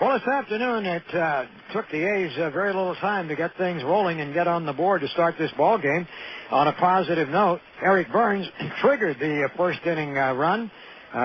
Well, this afternoon it took the A's very little time to get things rolling and get on the board to start this ball game. On a positive note, Eric Burns triggered the first inning run.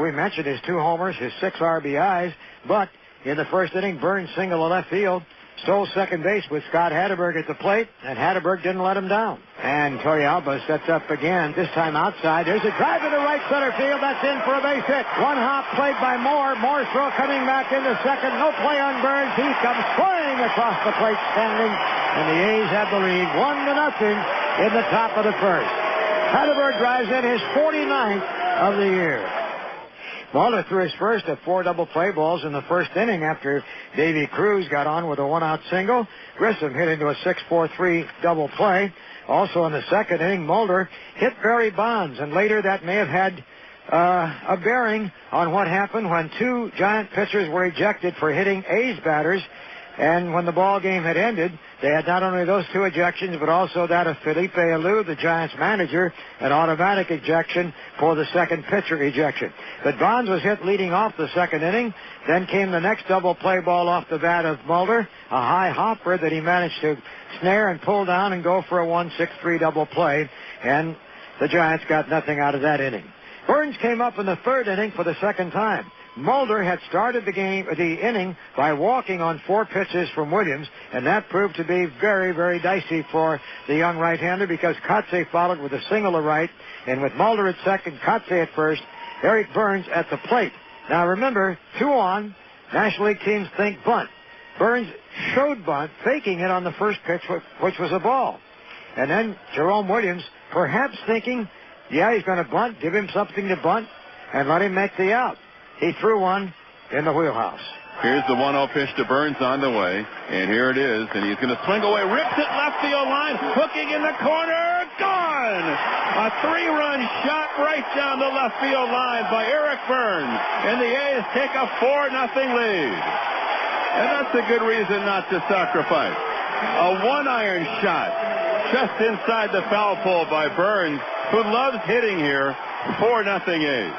We mentioned his 2 homers, his 6 RBIs, but in the first inning, Burns singled to left field, stole second base with Scott Hatterberg at the plate, and Hatterberg didn't let him down. And Torrealba sets up again, this time outside. There's a drive to the right center field. That's in for a base hit. One hop played by Moore. Moore's throw coming back into second. No play on Burns. He comes flying across the plate standing, and the A's have the lead 1-0 in the top of the first. Hatterberg drives in his 49th of the year. Mulder threw his first of 4 double play balls in the first inning after Davy Cruz got on with a 1-out single. Grissom hit into a 6-4-3 double play. Also in the second inning, Mulder hit Barry Bonds, and later that may have had a bearing on what happened when 2 Giant pitchers were ejected for hitting A's batters. And when the ball game had ended, they had not only those 2 ejections, but also that of Felipe Alou, the Giants manager, an automatic ejection for the second pitcher ejection. But Bonds was hit leading off the second inning. Then came the next double play ball off the bat of Mulder, a high hopper that he managed to snare and pull down and go for a 1-6-3 double play. And the Giants got nothing out of that inning. Burns came up in the third inning for the second time. Mulder had started the inning by walking on 4 pitches from Williams, and that proved to be very, very dicey for the young right-hander because Kotze followed with a single to right, and with Mulder at second, Kotze at first, Eric Burns at the plate. Now remember, 2 on, National League teams think bunt. Burns showed bunt, faking it on the first pitch, which was a ball. And then Jerome Williams, perhaps thinking, yeah, he's going to bunt, give him something to bunt, and let him make the out. He threw one in the wheelhouse. Here's the 1-0 pitch to Burns on the way. And here it is. And he's going to swing away. Rips it left field line. Hooking in the corner. Gone! A 3-run shot right down the left field line by Eric Burns. And the A's take a 4-0 lead. And that's a good reason not to sacrifice. A 1-iron shot just inside the foul pole by Burns, who loves hitting here. 4-0 A's.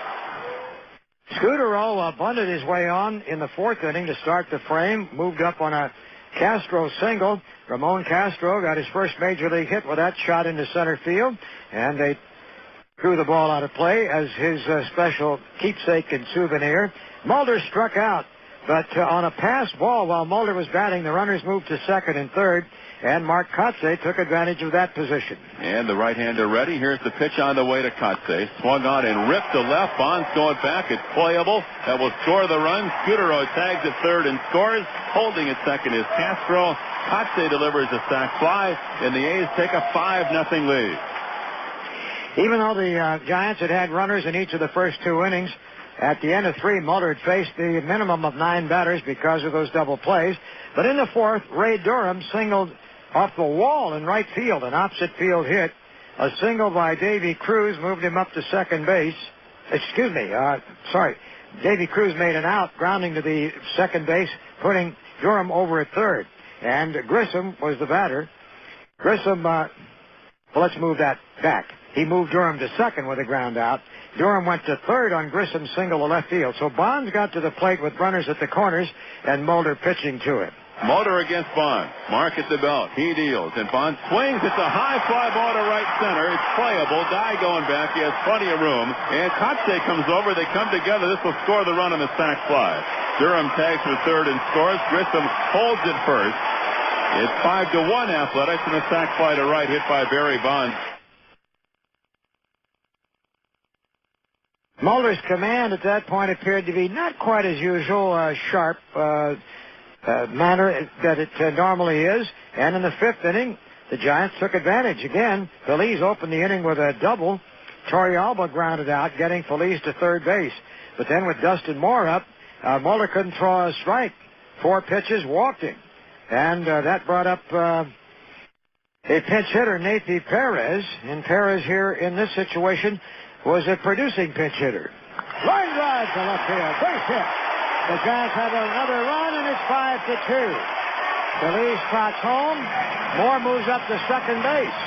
Scudero bunted his way on in the fourth inning to start the frame, moved up on a Castro single. Ramon Castro got his first major league hit with that shot into center field, and they threw the ball out of play as his special keepsake and souvenir. Mulder struck out, but on a pass ball while Mulder was batting, the runners moved to second and third, and Mark Kotze took advantage of that position. And the right-hander ready. Here's the pitch on the way to Kotze. Swung on and ripped to left. Bonds going back. It's playable. That will score the run. Scudero tags at third and scores. Holding at second is Castro. Kotze delivers a sac fly, and the A's take a 5-0 lead. Even though the Giants had runners in each of the first 2 innings, at the end of 3, Mulder had faced the minimum of 9 batters because of those double plays. But in the fourth, Ray Durham singled off the wall in right field, an opposite field hit. A single by Davy Cruz moved him up to second base. Davy Cruz made an out, grounding to the second base, putting Durham over at third. And Grissom was the batter. Grissom, let's move that back. He moved Durham to second with a ground out. Durham went to third on Grissom's single to left field. So Bonds got to the plate with runners at the corners and Mulder pitching to him. Mulder against Bonds. Mark at the belt. He deals. And Bonds swings. It's a high fly ball to right center. It's playable. Dye going back. He has plenty of room. And Kotze comes over. They come together. This will score the run on the sac fly. Durham tags for third and scores. Grissom holds it first. It's 5-1 Athletics, and a sac fly to right hit by Barry Bonds. Mulder's command at that point appeared to be not quite as usual, sharp manner that it normally is. And in the fifth inning, the Giants took advantage. Again, Feliz opened the inning with a double. Torrealba grounded out, getting Feliz to third base. But then with Dustin Moore up, Mulder couldn't throw a strike. 4 pitches, walked him. And that brought up a pinch hitter, Nathy Perez. And Perez here in this situation was a producing pinch hitter. Line drive to left field. Base hit. The Giants have another run, and it's 5-2. Feliz trots home. Moore moves up to second base.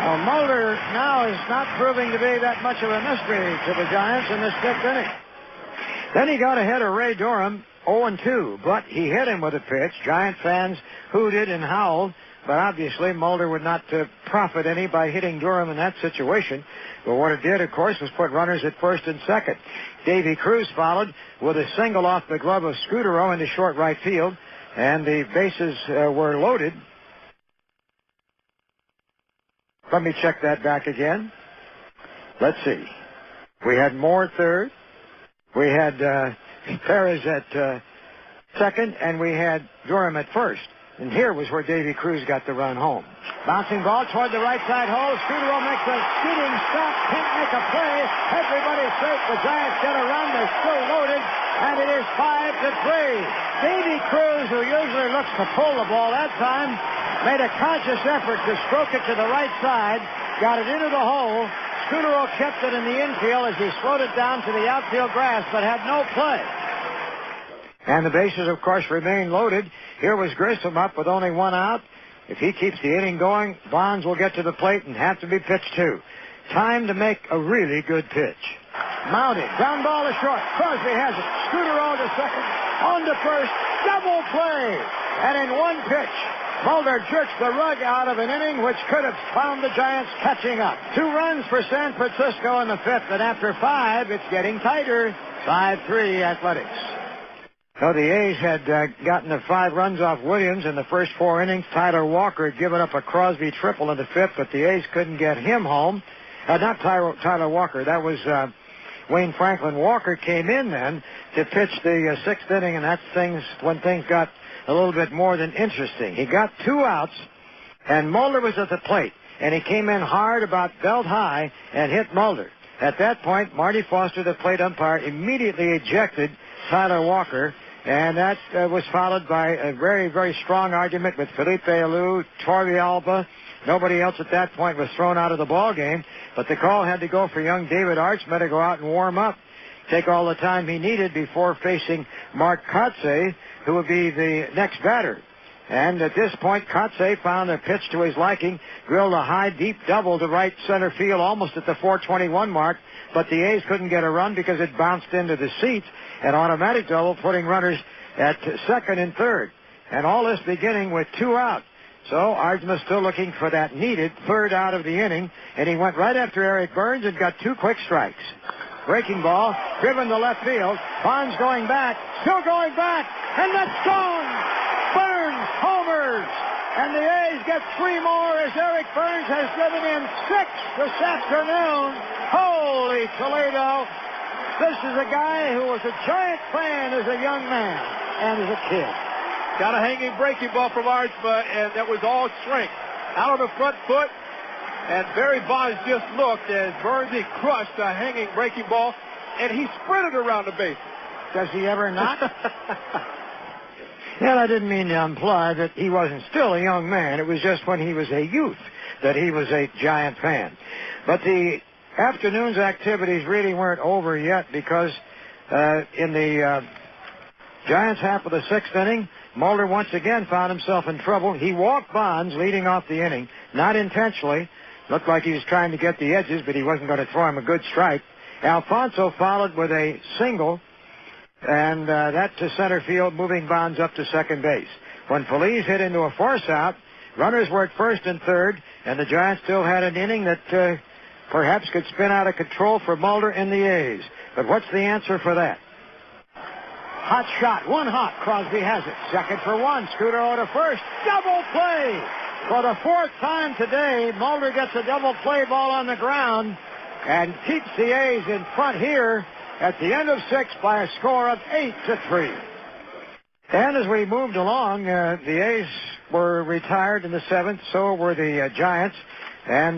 Well, Mulder now is not proving to be that much of a mystery to the Giants in this fifth inning. Then he got ahead of Ray Durham 0-2, but he hit him with a pitch. Giant fans hooted and howled, but obviously Mulder would not profit any by hitting Durham in that situation. But what it did, of course, was put runners at first and second. Davy Cruz followed with a single off the glove of Scudero into short right field, and the bases were loaded. Let me check that back again. Let's see. We had Moore at third. We had Perez at second, and we had Durham at first. And here was where Davy Cruz got the run home. Bouncing ball toward the right side hole. Scudero makes a skidding stop. Can't make a play. Everybody's safe. The Giants get a run. They're still loaded. And it is 5-3. Davy Cruz, who usually looks to pull the ball that time, made a conscious effort to stroke it to the right side. Got it into the hole. Scudero kept it in the infield as he slowed it down to the outfield grass, but had no play. And the bases, of course, remain loaded. Here was Grissom up with only one out. If he keeps the inning going, Bonds will get to the plate and have to be pitched to. Time to make a really good pitch. Mounted. Ground ball to short. Crosby has it. Scudero to second. On to first. Double play. And in one pitch, Mulder jerks the rug out of an inning which could have found the Giants catching up. 2 runs for San Francisco in the fifth, and after 5, it's getting tighter. 5-3 Athletics. So the A's had gotten the 5 runs off Williams in the first 4 innings. Tyler Walker had given up a Crosby triple in the fifth, but the A's couldn't get him home. Not Tyler Walker. That was Wayne Franklin. Walker came in then to pitch the 6th inning, and that's when things got a little bit more than interesting. He got 2 outs, and Mulder was at the plate, and he came in hard about belt high and hit Mulder. At that point, Marty Foster, the plate umpire, immediately ejected Tyler Walker, and that was followed by a very, very strong argument with Felipe Alou, Torrealba. Nobody else at that point was thrown out of the ball game, but the call had to go for young David Archman to go out and warm up, take all the time he needed before facing Mark Kotze, who would be the next batter. And at this point, Kotze found a pitch to his liking, drilled a high, deep double to right center field almost at the 421 mark, but the A's couldn't get a run because it bounced into the seats, an automatic double, putting runners at second and third. And all this beginning with 2 out. So Archman still looking for that needed 3rd out of the inning, and he went right after Eric Burns and got 2 quick strikes. Breaking ball, driven to left field. Bonds going back, still going back, and that's gone! Burns homers! And the A's get 3 more as Eric Burns has driven in 6 this afternoon. Holy Toledo! This is a guy who was a Giant fan as a young man and as a kid. Got a hanging breaking ball from Archman, and that was all strength. Out on the front foot, and Barry Bonds just looked as Burns, he crushed a hanging breaking ball, and he sprinted around the base. Does he ever not? Well, I didn't mean to imply that he wasn't still a young man. It was just when he was a youth that he was a Giant fan. But the afternoon's activities really weren't over yet because in the Giants half of the 6th inning, Mulder once again found himself in trouble. He walked Bonds leading off the inning, not intentionally. Looked like he was trying to get the edges, but he wasn't going to throw him a good strike. Alfonso followed with a single, and that to center field, moving Bonds up to second base. When Feliz hit into a force out, runners were at first and third, and the Giants still had an inning that perhaps could spin out of control for Mulder and the A's. But what's the answer for that? Hot shot, 1 hot. Crosby has it. Second for 1. Scudero to first. Double play. For the 4th time today, Mulder gets a double play ball on the ground and keeps the A's in front here at the end of 6 by a score of 8-3. And as we moved along, the A's were retired in the 7th. So were the Giants. And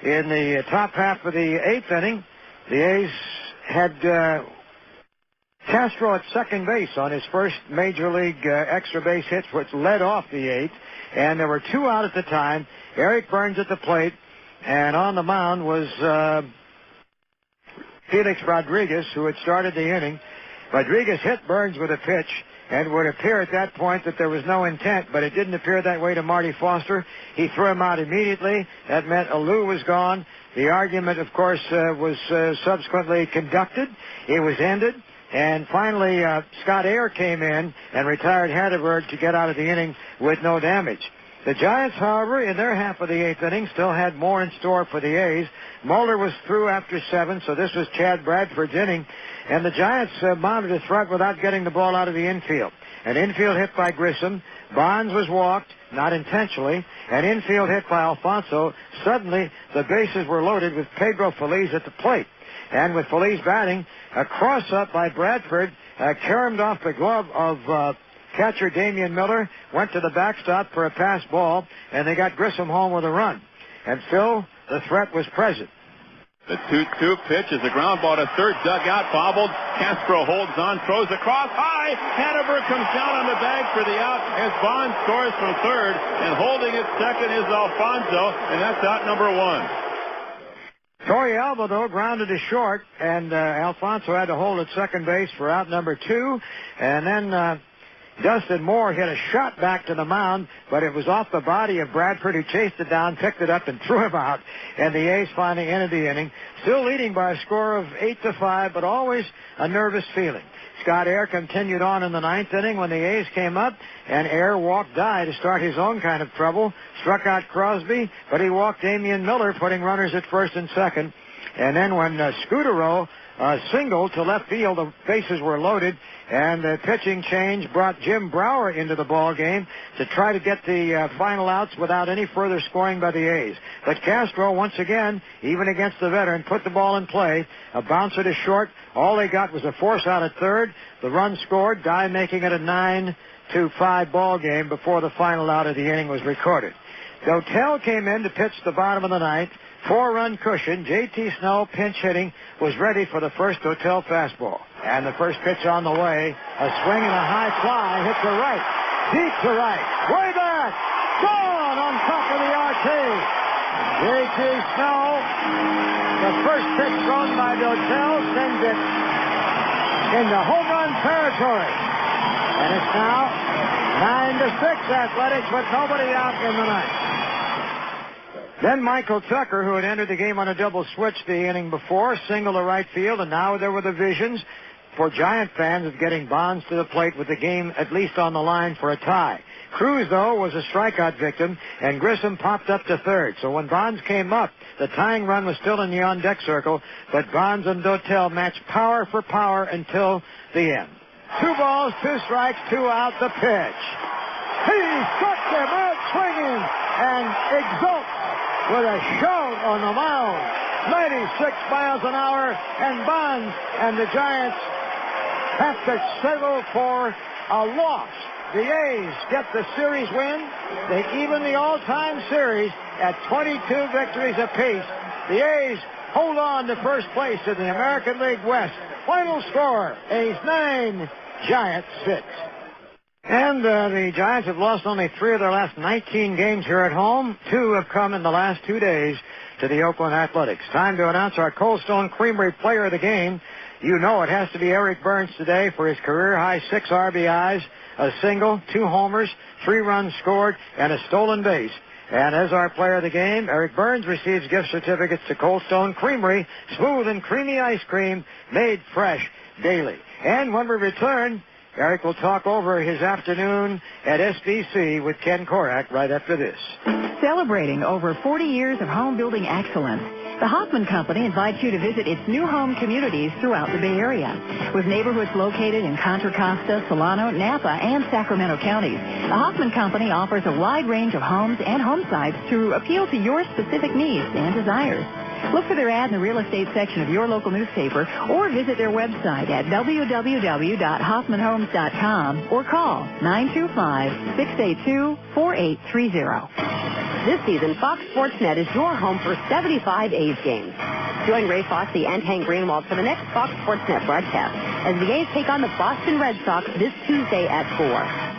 in the top half of the 8th inning, the A's had Castro at second base on his first Major League extra base hit, which led off the 8th. And there were 2 out at the time. Eric Burns at the plate. And on the mound was Felix Rodriguez, who had started the inning. Rodriguez hit Burns with a pitch, and it would appear at that point that there was no intent, but it didn't appear that way to Marty Foster. He threw him out immediately. That meant Alou was gone. The argument, of course, was subsequently conducted. It was ended. And finally, Scott Ayer came in and retired Hatterberg to get out of the inning with no damage. The Giants, however, in their half of the 8th inning, still had more in store for the A's. Mulder was through after 7, so this was Chad Bradford's inning. And the Giants mounted a threat without getting the ball out of the infield. An infield hit by Grissom. Bonds was walked, not intentionally. An infield hit by Alfonso. Suddenly, the bases were loaded with Pedro Feliz at the plate. And with Feliz batting, a cross-up by Bradford caromed off the glove of catcher Damian Miller, went to the backstop for a pass ball, and they got Grissom home with a run. And still, the threat was present. The 2-2 pitch is a ground ball to third, dugout, bobbled. Castro holds on, throws across high. Hatterberg comes down on the bag for the out as Bond scores from third, and holding at second is Alfonso, and that's out number 1. Torrey Alba, though, grounded to short, and Alfonso had to hold at second base for out number 2. And then Dustin Moore hit a shot back to the mound, but it was off the body of Bradford, who chased it down, picked it up, and threw him out. And the A's finally ended the inning, still leading by a score of 8-5, but always a nervous feeling. Scott Ayer continued on in the 9th inning when the A's came up, and Ayer walked Dye to start his own kind of trouble, struck out Crosby, but he walked Damian Miller, putting runners at first and second. And then when Scudero singled to left field, the bases were loaded, and the pitching change brought Jim Brower into the ball game to try to get the final outs without any further scoring by the A's. But Castro, once again, even against the veteran, put the ball in play. A bouncer to short. All they got was a force out at third. The run scored, Dye making it a 9-5 ball game before the final out of the inning was recorded. Dotel came in to pitch the bottom of the 9th. 4-run cushion. J.T. Snow, pinch hitting, was ready for the first Dotel fastball. And the first pitch on the way. A swing and a high fly. Hit to right. Deep to right. Way back. Gone on top of the RT. J.T. Snow, the first pitch thrown by Dotel, sends it into home run territory. And it's now 9-6 Athletics with nobody out in the 9th. Then Michael Tucker, who had entered the game on a double switch the inning before, singled to right field, and now there were the visions for Giant fans of getting Bonds to the plate with the game at least on the line for a tie. Cruz, though, was a strikeout victim, and Grissom popped up to third. So when Bonds came up, the tying run was still in the on-deck circle, but Bonds and Dotel matched power for power until the end. 2 balls, 2 strikes, 2 out, the pitch. He struck them out swinging and exults with a shout on the mound. 96 miles an hour, and Bonds and the Giants have to settle for a loss. The A's get the series win. They even the all-time series at 22 victories apiece. The A's hold on to first place in the American League West. Final score, A's 9, Giants 6. And the Giants have lost only 3 of their last 19 games here at home. 2 have come in the last 2 days to the Oakland Athletics. Time to announce our Cold Stone Creamery player of the game. You know it has to be Eric Burns today for his career-high 6 RBIs, a single, 2 homers, 3 runs scored, and a stolen base. And as our player of the game, Eric Burns receives gift certificates to Cold Stone Creamery, smooth and creamy ice cream made fresh daily. And when we return, Eric will talk over his afternoon at SBC with Ken Korak right after this. Celebrating over 40 years of home building excellence, the Hoffman Company invites you to visit its new home communities throughout the Bay Area. With neighborhoods located in Contra Costa, Solano, Napa, and Sacramento counties, the Hoffman Company offers a wide range of homes and home sites to appeal to your specific needs and desires. Look for their ad in the real estate section of your local newspaper or visit their website at www.hoffmanhomes.com or call 925-682-4830. This season, Fox Sports Net is your home for 75 A's games. Join Ray Fosse and Hank Greenwald for the next Fox Sports Net broadcast as the A's take on the Boston Red Sox this Tuesday at 4.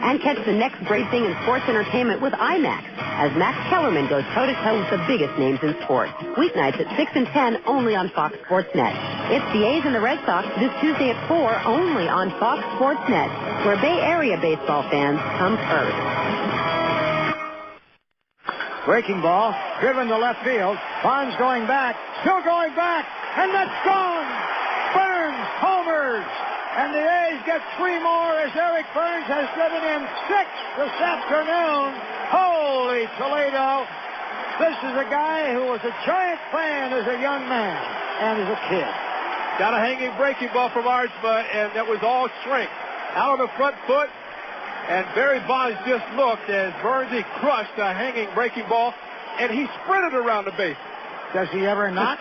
And catch the next great thing in sports entertainment with IMAX as Max Kellerman goes toe-to-toe with the biggest names in sports. Weeknights at 6 and 10 only on Fox Sports Net. It's the A's and the Red Sox this Tuesday at 4 only on Fox Sports Net, where Bay Area baseball fans come first. Breaking ball, driven to left field. Bonds going back, still going back, and that's gone. Burns homers. And the A's get 3 more as Eric Burns has driven in 6 this afternoon. Holy Toledo. This is a guy who was a Giant fan as a young man and as a kid. Got a hanging breaking ball from Archba, and that was all strength. Out on the front foot, and Barry Bonds just looked as Burnsy crushed a hanging breaking ball, and he sprinted around the base. Does he ever not?